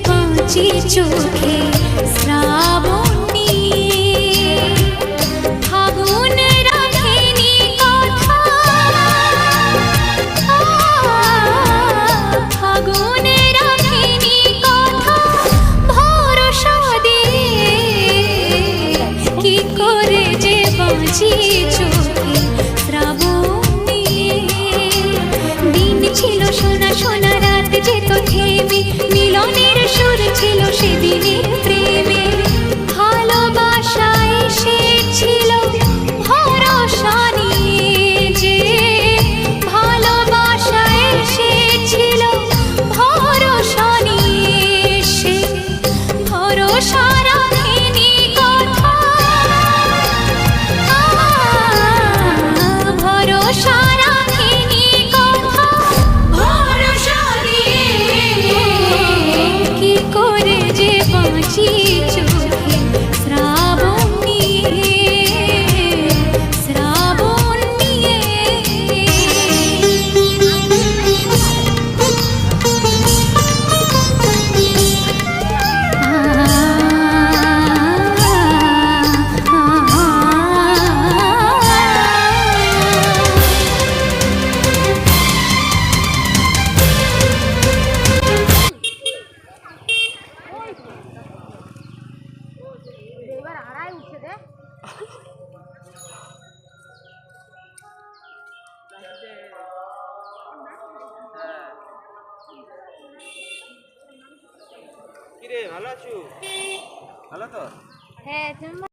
বাঁচি চোখে শ্রাবণ নিয়ে। ফাগুন রাখেনি কথা, ফাগুন রাখেনি কথা ভরসা দিয়ে। কি করে যে বাঁচি চোখে শ্রাবণ নিয়ে। দিন ছিল সোনা সোনা, রাত যেত থেমে, মিলনের সুর ছিল সেদিনের প্রেমে। ভালোবাসা এসেছিল ভরসা নিয়ে যে, ভালোবাসা এসেছিল ভরসা নিয়ে। সে ভরসা রাখেনি কথা, ভরসা রাখেনি কথা ভরসা দিয়ে। কি করে যে বাঁচি চোখে শ্রাবণ নিয়ে, শ্রাবণ নিয়ে। কিরে ভালো আছো? ভালো তো? হ্যাঁ তুমি